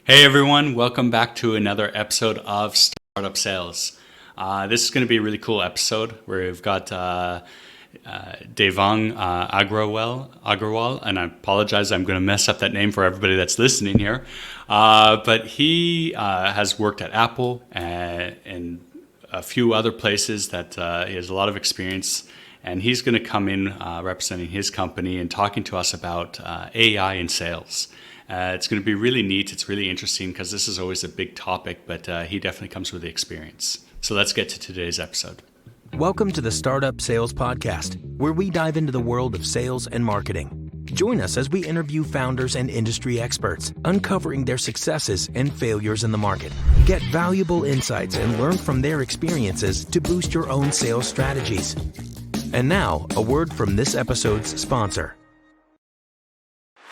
Hey everyone, welcome back to another episode of Startup Sales. This is going to be a really cool episode where we've got Devang Agrawal, and I apologize, I'm going to mess up that name for everybody that's listening here. But he has worked at Apple and a few other places that he has a lot of experience, and he's going to come in representing his company and talking to us about AI in sales. It's going to be really neat. It's really interesting because this is always a big topic, but he definitely comes with the experience. So let's get to today's episode. Welcome to the Startup Sales Podcast, where we dive into the world of sales and marketing. Join us as we interview founders and industry experts, uncovering their successes and failures in the market. Get valuable insights and learn from their experiences to boost your own sales strategies. And now, a word from this episode's sponsor.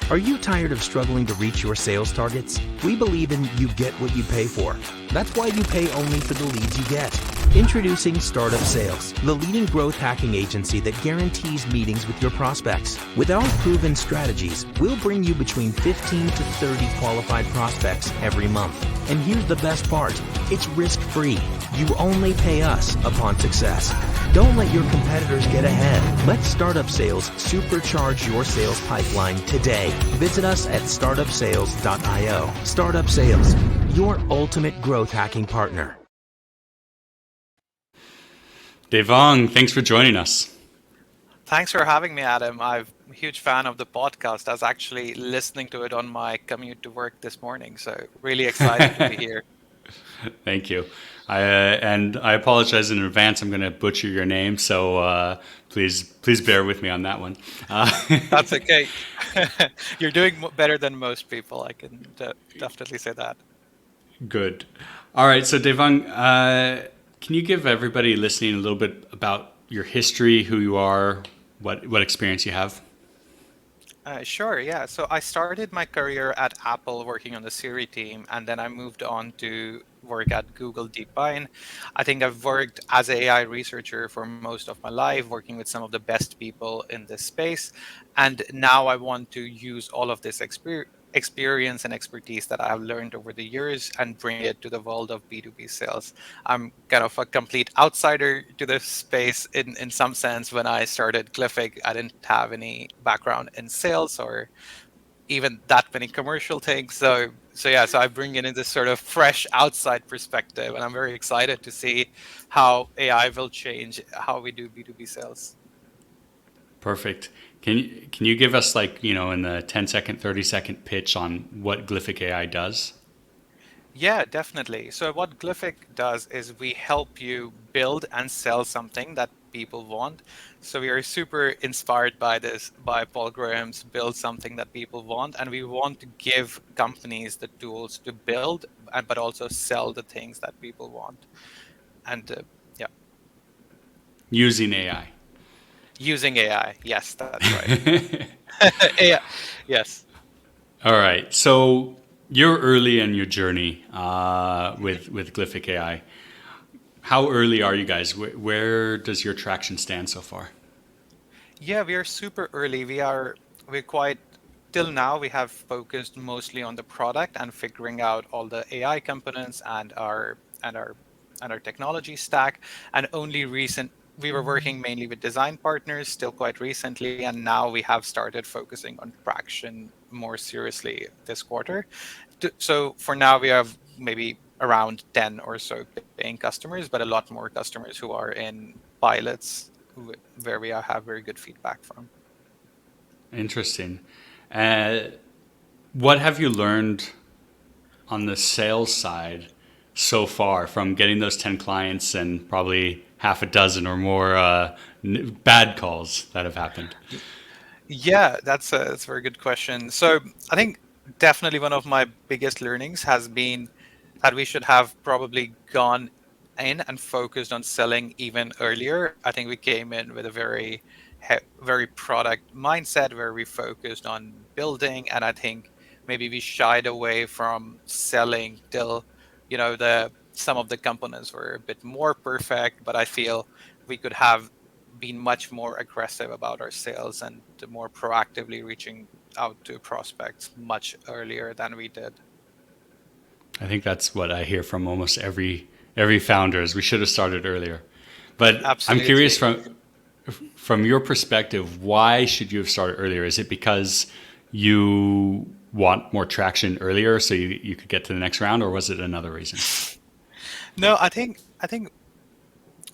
Are you tired of struggling to reach your sales targets? We believe in you get what you pay for. That's why you pay only for the leads you get. Introducing Startup Sales, the leading growth hacking agency that guarantees meetings with your prospects. With our proven strategies, we'll bring you between 15 to 30 qualified prospects every month. And here's the best part, it's risk-free. You only pay us upon success. Don't let your competitors get ahead. Let Startup Sales supercharge your sales pipeline today. Visit us at startupsales.io. Startup Sales, your ultimate growth hacking partner. Devang, thanks for joining us. Thanks for having me, Adam. I'm a huge fan of the podcast. I was actually listening to it on my commute to work this morning, so really excited to be here. Thank you. And I apologize in advance. I'm going to butcher your name, so please bear with me on that one. That's okay. You're doing better than most people. I can definitely say that. Good. All right. So Devang, can you give everybody listening a little bit about your history, who you are, what experience you have? Sure, yeah. So I started my career at Apple working on the Siri team, and then I moved on to work at Google Deepvine. I think I've worked as an AI researcher for most of my life, working with some of the best people in this space. And now I want to use all of this experience and expertise that I've learned over the years and bring it to the world of B2B sales. I'm kind of a complete outsider to this space in some sense. When I started Glyphic, I didn't have any background in sales or even that many commercial things. So I bring in this sort of fresh outside perspective, and I'm very excited to see how AI will change how we do B2B sales. Perfect. Can you give us, like, in the 10-second, 30-second pitch on what Glyphic AI does? Yeah, definitely. So what Glyphic does is we help you build and sell something that people want. So we are super inspired by this, by Paul Graham's build something that people want, and we want to give companies the tools to build, but also sell the things that people want. And yeah, Using AI. using AI. Yes, that's right. AI. Yes. All right. So you're early in your journey with Glyphic AI. How early are you guys? Where does your traction stand so far? Yeah, we are super early. We're quite till now we have focused mostly on the product and figuring out all the AI components and our technology stack. And only recent we were working mainly with design partners still quite recently, and now we have started focusing on traction more seriously this quarter. So for now we have maybe around 10 or so paying customers, but a lot more customers who are in pilots where we have very good feedback from. Interesting. Uh, what have you learned on the sales side so far from getting those 10 clients and probably half a dozen or more bad calls that have happened? Yeah, that's a very good question. So I think definitely one of my biggest learnings has been that we should have probably gone in and focused on selling even earlier. I think we came in with a very product mindset where we focused on building, and I think maybe we shied away from selling till the some of the components were a bit more perfect. But I feel we could have been much more aggressive about our sales and more proactively reaching out to prospects much earlier than we did. I think that's what I hear from almost every founder is we should have started earlier. But I'm curious Absolutely. from your perspective, why should you have started earlier? Is it because you want more traction earlier so you could get to the next round, or was it another reason? No, I think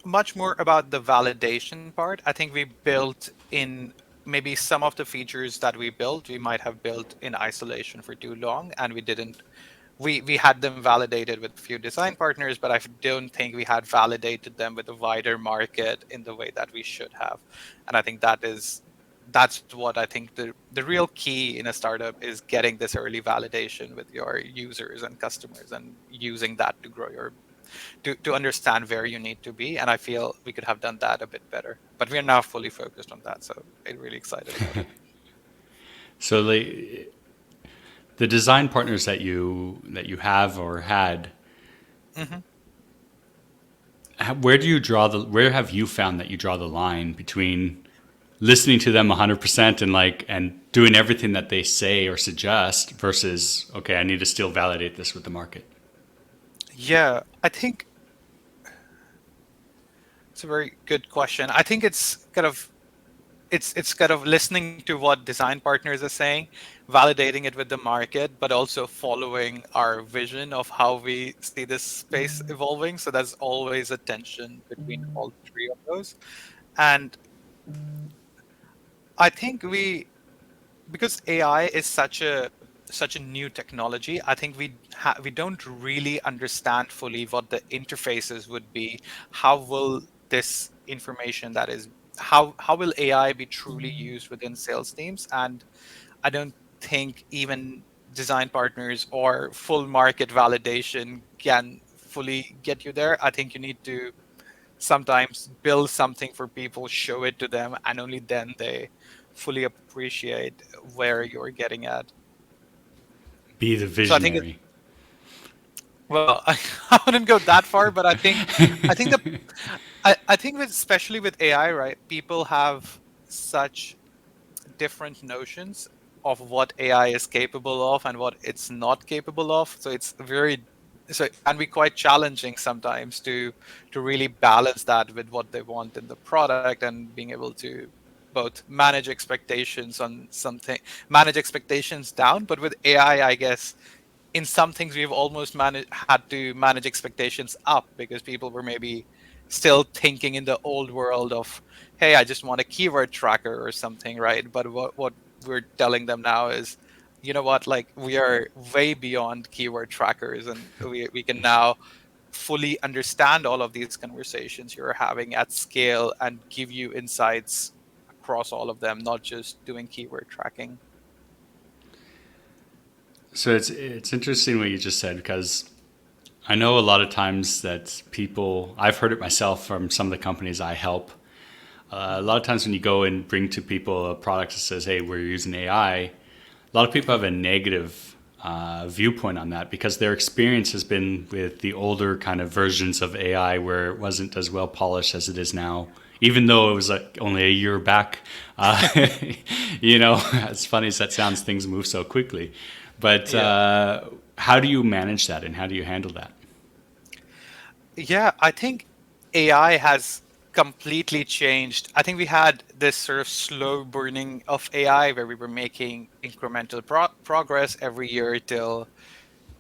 much more about the validation part. I think we built in maybe some of the features that we built, we might have built in isolation for too long, and we didn't. We had them validated with a few design partners, but I don't think we had validated them with a wider market in the way that we should have. And I think that's what I think the real key in a startup is getting this early validation with your users and customers and using that to grow your to understand where you need to be. And I feel we could have done that a bit better. But we are now fully focused on that, so I'm really excited about it. So the design partners that you have or had, Hmm. where do you draw the where have you found that you draw the line between listening to them 100% and doing everything that they say or suggest versus, okay, I need to still validate this with the market? Yeah, I think it's a very good question. I think it's kind of listening to what design partners are saying, validating it with the market, but also following our vision of how we see this space evolving. So there's always a tension between all three of those. And I think because AI is such a new technology, I think we don't really understand fully what the interfaces would be. How will this information that is how will AI be truly used within sales teams? And I don't think even design partners or full market validation can fully get you there. I think you need to sometimes build something for people, show it to them, and only then they fully appreciate where you're getting at. Be the So I think visionary. well, I wouldn't go that far, but I think I think especially with AI, right? People have such different notions of what AI is capable of and what it's not capable of. So it can be quite challenging sometimes to really balance that with what they want in the product and being able to both manage expectations down. But with AI, I guess in some things we've almost had to manage expectations up because people were maybe still thinking in the old world of, hey, I just want a keyword tracker or something, right? But what we're telling them now is, you know what, like we are way beyond keyword trackers, and we can now fully understand all of these conversations you're having at scale and give you insights across all of them, not just doing keyword tracking. So it's interesting what you just said, because I know a lot of times that people, I've heard it myself from some of the companies I help. A lot of times when you go and bring to people a product that says, hey, we're using AI, a lot of people have a negative viewpoint on that because their experience has been with the older kind of versions of AI where it wasn't as well polished as it is now. Even though it was only a year back, uh, as funny as that sounds, things move so quickly. But Yeah. how do you manage that and how do you handle that? Yeah, I think AI has completely changed. I think we had this sort of slow burning of AI where we were making incremental progress every year till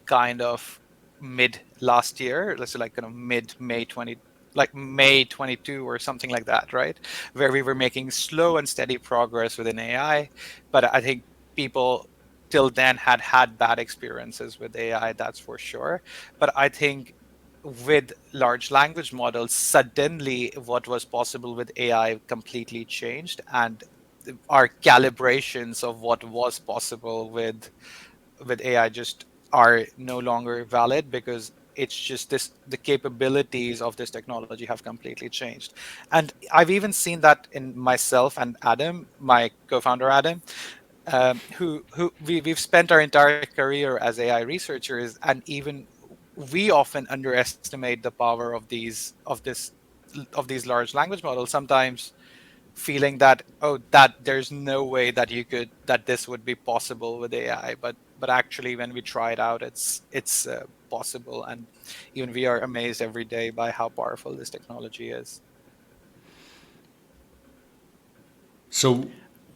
kind of mid last year. Let's say like kind of mid May 20, like May 22 or something like that, right? Where we were making slow and steady progress within AI. But I think people till then had bad experiences with AI, that's for sure. But I think with large language models, suddenly what was possible with AI completely changed, and our calibrations of what was possible with AI just are no longer valid because it's just the capabilities of this technology have completely changed. And I've even seen that in myself and Adam, my co-founder Adam, we've spent our entire career as AI researchers, and even we often underestimate the power of these large language models. Sometimes feeling that, oh, that there's no way that this would be possible with AI, but actually when we try it out, it's possible. And even we are amazed every day by how powerful this technology is. So,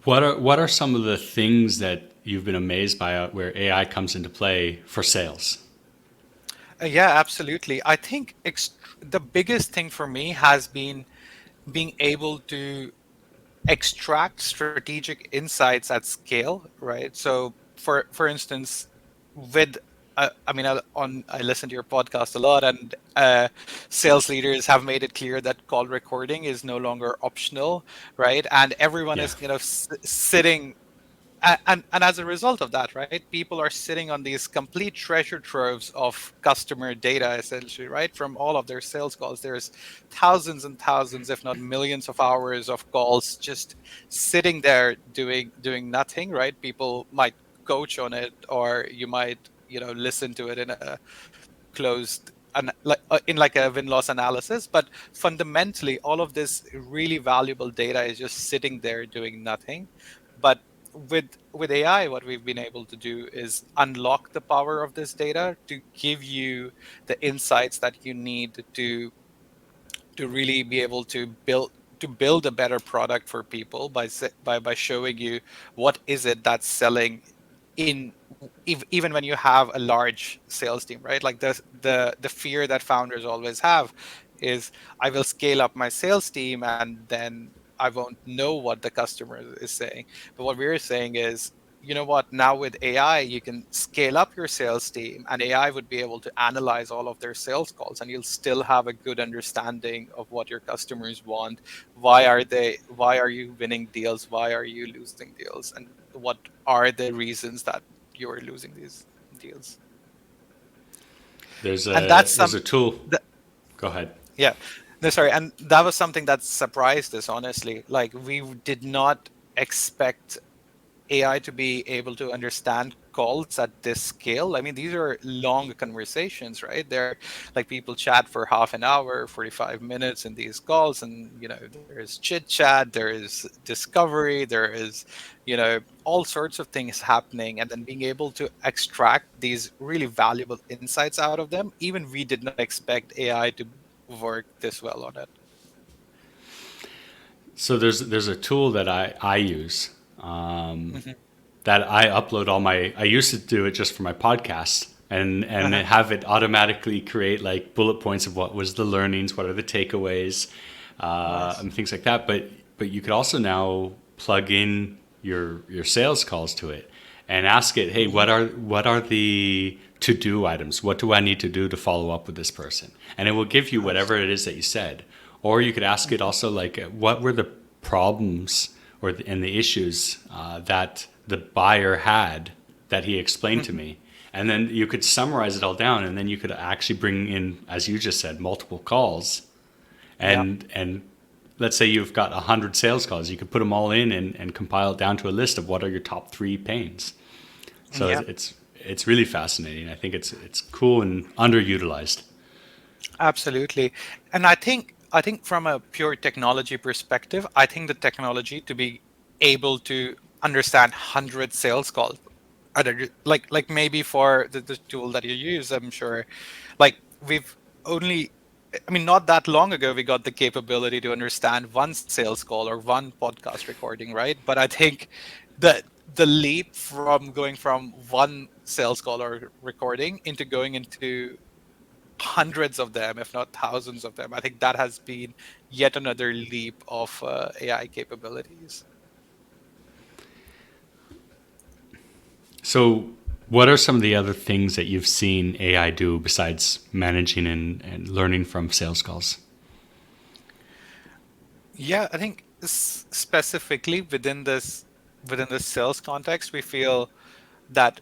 what are some of the things that you've been amazed by where AI comes into play for sales? Yeah, absolutely. I think the biggest thing for me has been being able to extract strategic insights at scale, right? So, for instance, with I mean, I listen to your podcast a lot, and sales leaders have made it clear that call recording is no longer optional, right? And everyone Yeah. is sitting and as a result of that, right, people are sitting on these complete treasure troves of customer data, essentially, right, from all of their sales calls. There's thousands and thousands, if not millions of hours of calls just sitting there doing nothing, right? People might coach on it, or you might, listen to it in a closed and in like a win-loss analysis. But fundamentally, all of this really valuable data is just sitting there doing nothing. But with AI, what we've been able to do is unlock the power of this data to give you the insights that you need to really be able to build a better product for people by showing you what is it that's selling in even when you have a large sales team, right? Like the fear that founders always have is, I will scale up my sales team and then I won't know what the customer is saying. But what we're saying is, you know what, now with AI you can scale up your sales team, and AI would be able to analyze all of their sales calls, and you'll still have a good understanding of what your customers want. Why are you winning deals, why are you losing deals, and what are the reasons that you're losing these deals. There's And that's a there's a tool. Go ahead. yeah, no, sorry, and that was something that surprised us, honestly. Like, we did not expect AI to be able to understand calls at this scale. I mean, these are long conversations, right? They're like, people chat for half an hour, 45 minutes in these calls, and there is chit chat, there is discovery, there is, all sorts of things happening, and then being able to extract these really valuable insights out of them. Even we did not expect AI to work this well on it. So there's a tool that I use Hmm. that I upload all my. I used to do it just for my podcast and Uh-huh. have it automatically create like bullet points of what was the learnings, what are the takeaways, Nice. and things like that. But you could also now plug in your sales calls to it and ask it, hey, Hmm. what are the to do items? What do I need to do to follow up with this person? And it will give you Nice. whatever it is that you said. Or you could ask it Hmm. also like, what were the problems and the issues that the buyer had that he explained to Hmm. me, and then you could summarize it all down, and then you could actually bring in, as you just said, multiple calls, Yeah. and let's say you've got 100 sales calls, you could put them all in and compile it down to a list of what are your top three pains. So Yeah. it's really fascinating. I think it's cool and underutilized. Absolutely. And I think from a pure technology perspective, I think the technology to be able to understand 100 sales calls, like maybe for the tool that you use, I'm sure, like, we've only I mean, not that long ago, we got the capability to understand one sales call or one podcast recording, right? But I think the leap from going from one sales call or recording into going into hundreds of them, if not thousands of them, I think that has been yet another leap of AI capabilities. So, what are some of the other things that you've seen AI do besides managing and learning from sales calls? Yeah, I think specifically within this sales context, we feel that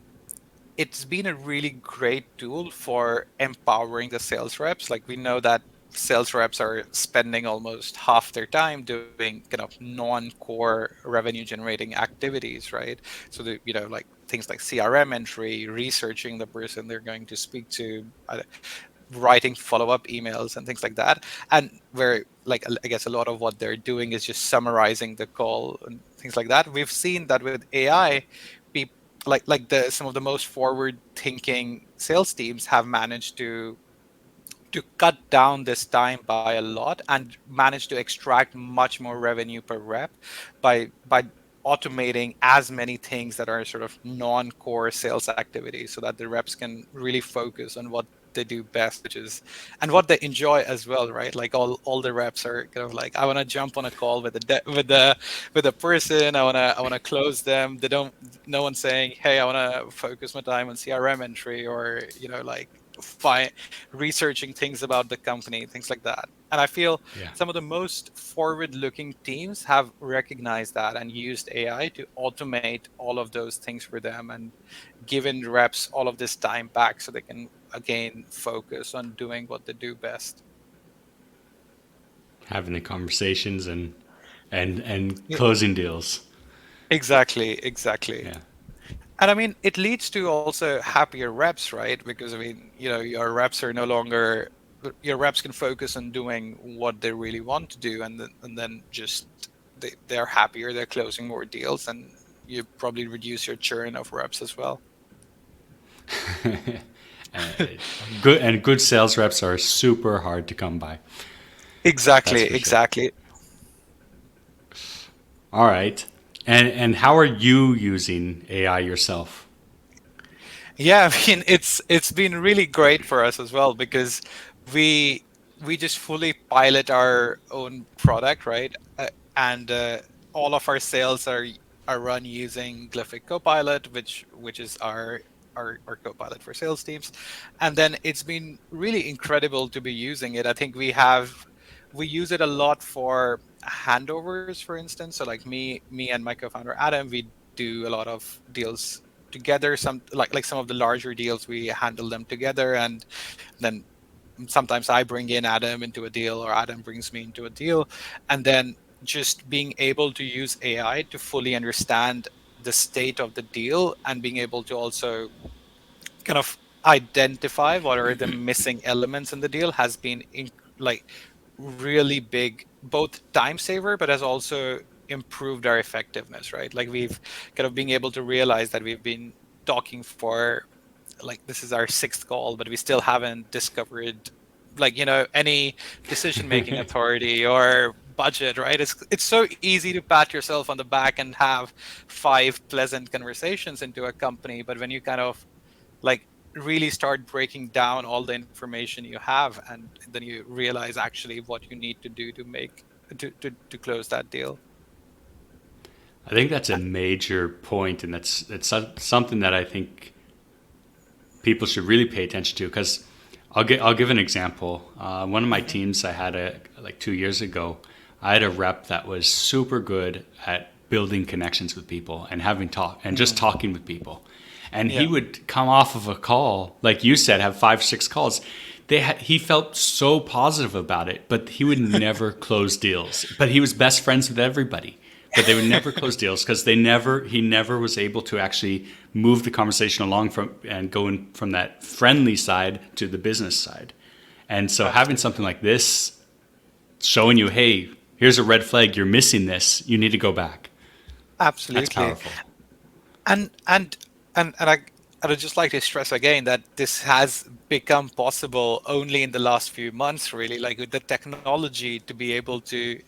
it's been a really great tool for empowering the sales reps. Like, we know that sales reps are spending almost half their time doing kind of non-core revenue generating activities, right? So like things like CRM entry, researching the person they're going to speak to, writing follow-up emails and things like that. And where, like, I guess a lot of what they're doing is just summarizing the call and things like that. We've seen that with AI, like the some of the most forward thinking sales teams have managed to cut down this time by a lot and manage to extract much more revenue per rep by automating as many things that are sort of non-core sales activities so that the reps can really focus on what they do best, which is and what they enjoy as well, right? Like all the reps are kind of like, I want to jump on a call with with the person. I want to close them. They don't, no one's saying, hey, I want to focus my time on CRM entry, or like find researching things about the company, things like that. And I feel Yeah. some of the most forward looking teams have recognized that and used AI to automate all of those things for them and given reps all of this time back so they can again focus on doing what they do best. Having the conversations and Yeah, closing deals. exactly. Yeah. And I mean, it leads to also happier reps, right? Because I mean, your reps are no longer, your reps can focus on doing what they really want to do, and then just they're happier, they're closing more deals, and you probably reduce your churn of reps as well. Good sales reps are super hard to come by. That's Exactly, for sure. exactly. All right. And how are you using AI yourself? Yeah, I mean, it's been really great for us as well because we we just fully pilot our own product, right? And all of our sales are run using Glyphic Copilot, which is our Copilot for sales teams. And then it's been really incredible to be using it. I think we use it a lot for handovers, for instance. So like me and my co-founder Adam, we do a lot of deals together. Some like some of the larger deals, we handle them together, and then sometimes I bring in Adam into a deal, or Adam brings me into a deal. And then just being able to use AI to fully understand the state of the deal, and being able to also kind of identify what are the missing elements in the deal has been like really big, both time saver, but has also improved our effectiveness, right? Like we've kind of being able to realize that we've been talking for, like, this is our sixth call, but we still haven't discovered, like, any decision making authority or budget, right? It's so easy to pat yourself on the back and have five pleasant conversations into a company, but when you kind of like really start breaking down all the information you have, and then you realize actually what you need to do to make to close that deal. I think that's a major point, and something that I think people should really pay attention to. Because I'll give an example. One of my Hmm. teams I had like 2 years ago, I had a rep that was super good at building connections with people and having talk and just Mm. talking with people. And he Yeah, would come off of a call, like you said, have 5, 6 calls. He felt so positive about it, but he would never close deals. But he was best friends with everybody, but they would never close deals because he never was able to actually move the conversation along from and go in from that friendly side to the business side. And so having something absolutely, like this showing you, hey, here's a red flag, you're missing this, you need to go back. That's absolutely. powerful. and and and I'd just like to stress again that this has become possible only in the last few months, really, like with the technology, to be able to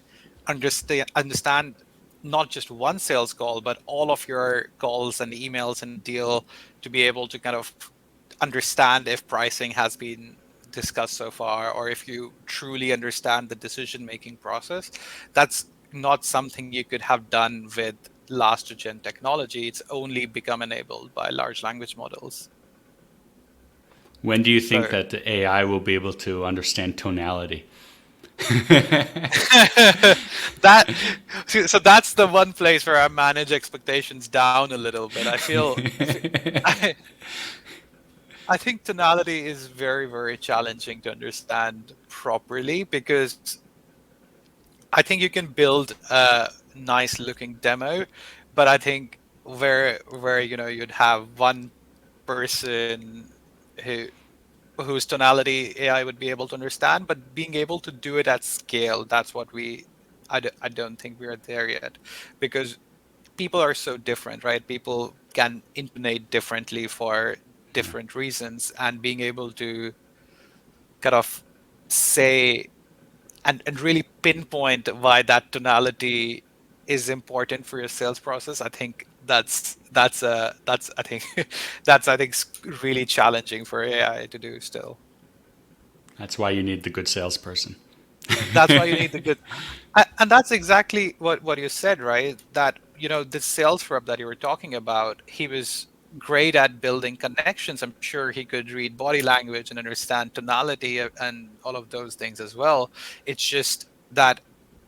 understand not just one sales call, but all of your calls and emails and deal, to be able to kind of understand if pricing has been discussed so far, or if you truly understand the decision making process. That's not something you could have done with last gen technology. It's only become enabled by large language models. When do you think So that the AI will be able to understand tonality? that so that's the one place where I manage expectations down a little bit. I, I think tonality is very, very challenging to understand properly, because I think you can build a nice looking demo, but I think where you'd have one person who whose tonality AI would be able to understand, but being able to do it at scale, that's what I don't think we are there yet, because people are so different, right? People can intonate differently for Yeah. different reasons, and being able to kind of say and really pinpoint why that tonality is important for your sales process, I think that's I think that's I think really challenging for AI to do still. That's why you need the good salesperson. That's why you need the good. And that's exactly what you said, right? That, the sales rep that you were talking about, he was great at building connections. I'm sure he could read body language and understand tonality and all of those things as well. It's just that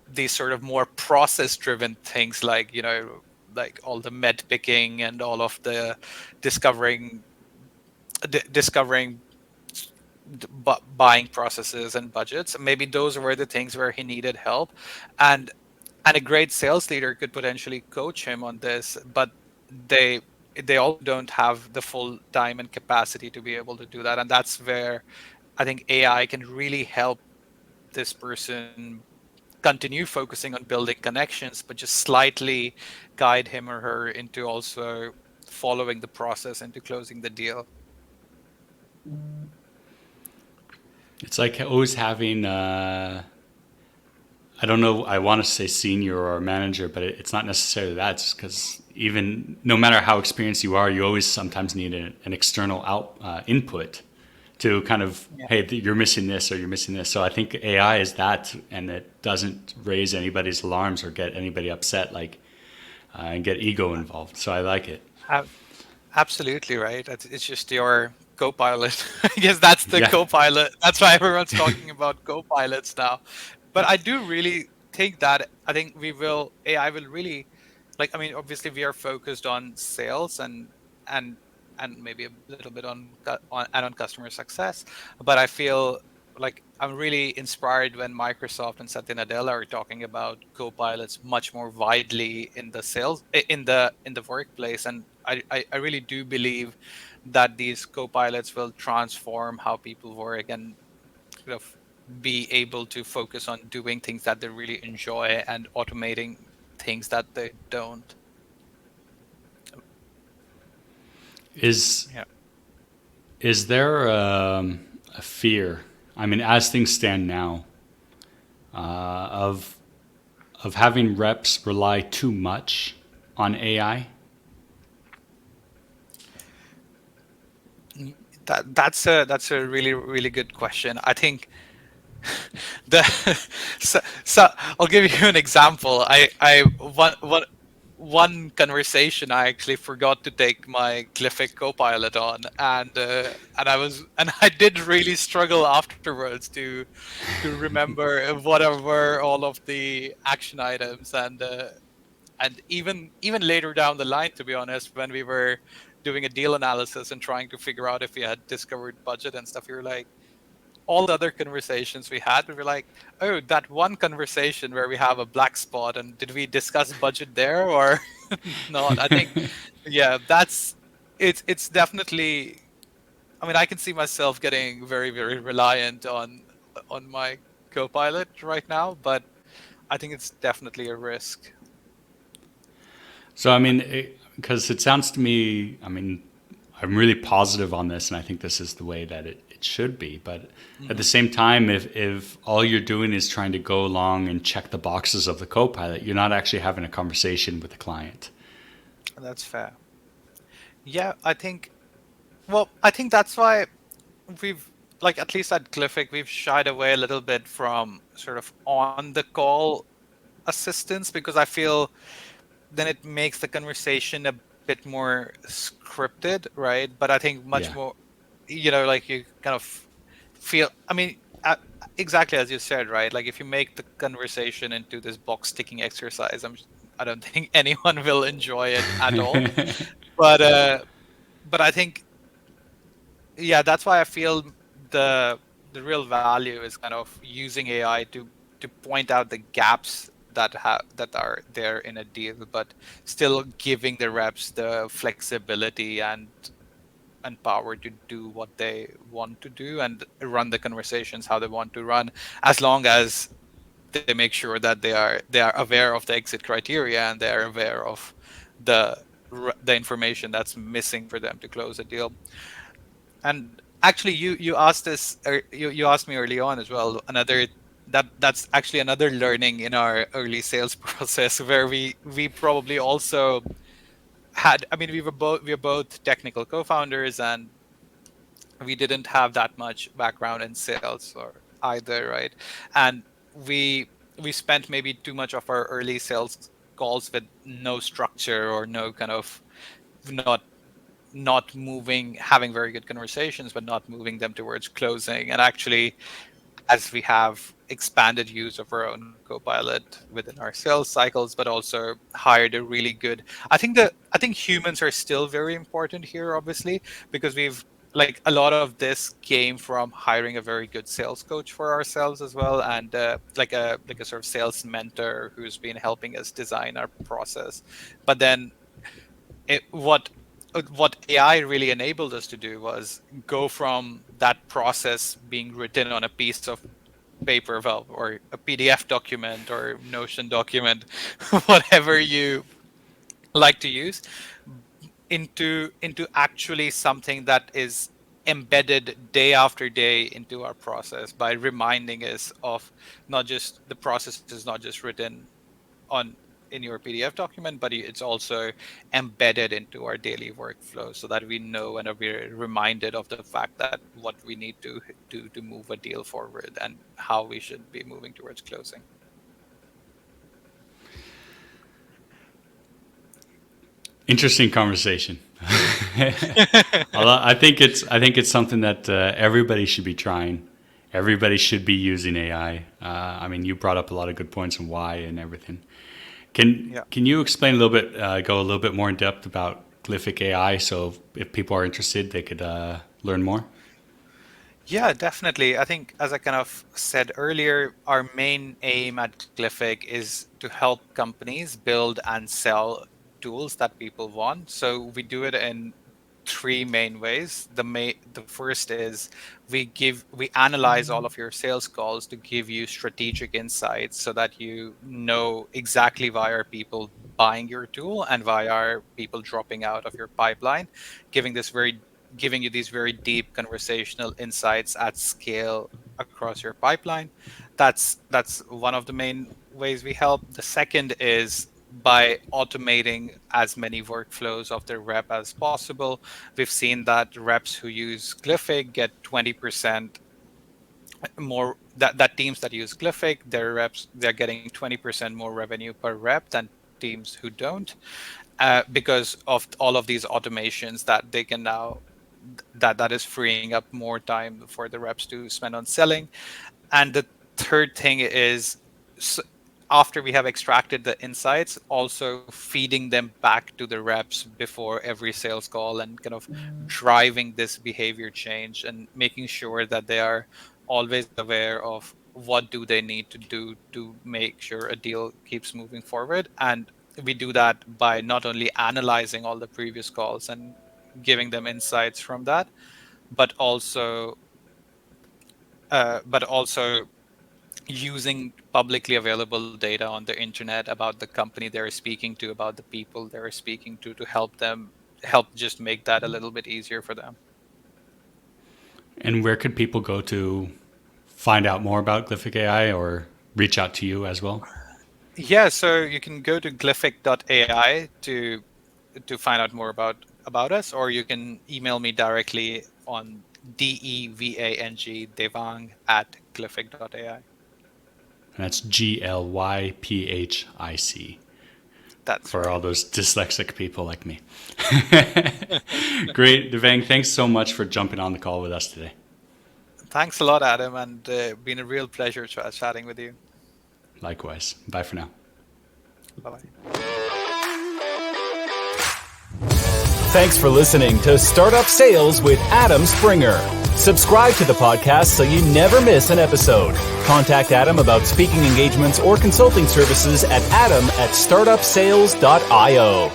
these sort of more process driven things, like, like all the med picking and all of the discovering discovering buying processes and budgets, maybe those were the things where he needed help. And and a great sales leader could potentially coach him on this, but they they also don't have the full time and capacity to be able to do that. And that's where I think AI can really help this person continue focusing on building connections, but just slightly guide him or her into also following the process into closing the deal. It's like always having, I don't know, I want to say senior or manager, but it's not necessarily that. It's because even no matter how experienced you are, you always sometimes need an external input to kind of, Yeah. hey, you're missing this or you're missing this. So I think AI is that, and it doesn't raise anybody's alarms or get anybody upset, like, and get ego involved. So I like it. Ab- Absolutely right. It's just your co-pilot. I guess that's the Yeah. co-pilot. That's why everyone's talking about co-pilots now. But I do really think that I think AI will really, like, I mean, obviously we are focused on sales and and maybe a little bit on customer success. But I feel like I'm really inspired when Microsoft and Satya Nadella are talking about co-pilots much more widely in the in the workplace. And I really do believe that these co-pilots will transform how people work and sort of be able to focus on doing things that they really enjoy and automating things that they don't. Is Yeah. is there a fear? I mean, as things stand now, of having reps rely too much on AI? Mm, that's a really really good question. I think the so I'll give you an example. One conversation I actually forgot to take my Glyphic Copilot on, and I did really struggle afterwards to remember whatever all of the action items, and even later down the line, to be honest, when we were doing a deal analysis and trying to figure out if we had discovered budget and stuff, we were like, all the other conversations we had, we were like, oh, that one conversation where we have a black spot, and did we discuss budget there or not? I think, yeah, it's definitely. I mean, I can see myself getting very, very reliant on my co-pilot right now, but I think it's definitely a risk. So I mean, because it sounds to me, I mean, I'm really positive on this, and I think this is the way that it should be. But at the Hmm. same time, if all you're doing is trying to go along and check the boxes of the co-pilot, you're not actually having a conversation with the client. That's fair. Yeah, I think. Well, I think that's why we've, like, at least at Glyphic, we've shied away a little bit from sort of on the call assistance, because I feel then it makes the conversation a bit more scripted, right? But I think much Yeah. more, like, you kind of feel, I mean, exactly as you said, right? Like, if you make the conversation into this box ticking exercise, I don't think anyone will enjoy it at all. But I think, yeah, that's why I feel the real value is kind of using AI to point out the gaps that are there in a deal, but still giving the reps the flexibility and power to do what they want to do and run the conversations how they want to run, as long as they make sure that they are aware of the exit criteria, and they are aware of the information that's missing for them to close a deal. And actually, you asked this, or you asked me early on as well. That's actually another learning in our early sales process, where we probably also had. I mean, we were both technical co-founders, and we didn't have that much background in sales or either, right? And we spent maybe too much of our early sales calls with no structure, or no kind of not not moving, having very good conversations, but not moving them towards closing. And actually, as we have expanded use of our own Copilot within our sales cycles, but also hired a really good. I think humans are still very important here, obviously, because we've like a lot of this came from hiring a very good sales coach for ourselves as well, and like a sort of sales mentor who's been helping us design our process. But then it, what AI really enabled us to do was go from that process being written on a piece of paper, well, or a PDF document or Notion document, whatever you like to use, into actually something that is embedded day after day into our process, by reminding us of not just the process is not just written on in your PDF document, but it's also embedded into our daily workflow, so that we know and we're reminded of the fact that what we need to do to move a deal forward, and how we should be moving towards closing. Interesting conversation. I think it's something that everybody should be trying. Everybody should be using AI. I mean, you brought up a lot of good points on why and everything. Can you explain a little bit, go a little bit more in depth about Glyphic AI, so if people are interested, they could learn more? Yeah, definitely. I think, as I kind of said earlier, our main aim at Glyphic is to help companies build and sell tools that people want. So we do it in three main ways. The first is we analyze all of your sales calls to give you strategic insights, so that you know exactly why are people buying your tool and why are people dropping out of your pipeline, giving you these very deep conversational insights at scale across your pipeline. That's one of the main ways we help. The second is by automating as many workflows of their rep as possible. We've seen that reps who use Glyphic get 20% more, that teams that use Glyphic, they're getting 20% more revenue per rep than teams who don't, because of all of these automations that they can now, that is freeing up more time for the reps to spend on selling. And the third thing is, after we have extracted the insights, also feeding them back to the reps before every sales call, and kind of driving this behavior change, and making sure that they are always aware of what do they need to do to make sure a deal keeps moving forward. And we do that by not only analyzing all the previous calls and giving them insights from that, but also using publicly available data on the internet about the company they're speaking to, about the people they're speaking to help just make that a little bit easier for them. And where could people go to find out more about Glyphic AI, or reach out to you as well? Yeah, so you can go to glyphic.ai to find out more about us, or you can email me directly on Devang at glyphic.ai. And that's GLYPHIC. That's for right. all those dyslexic people like me. Great, Devang. Thanks so much for jumping on the call with us today. Thanks a lot, Adam, and been a real pleasure chatting with you. Likewise. Bye for now. Bye-bye. Thanks for listening to Startup Sales with Adam Springer. Subscribe to the podcast so you never miss an episode. Contact Adam about speaking engagements or consulting services at adam@startupsales.io.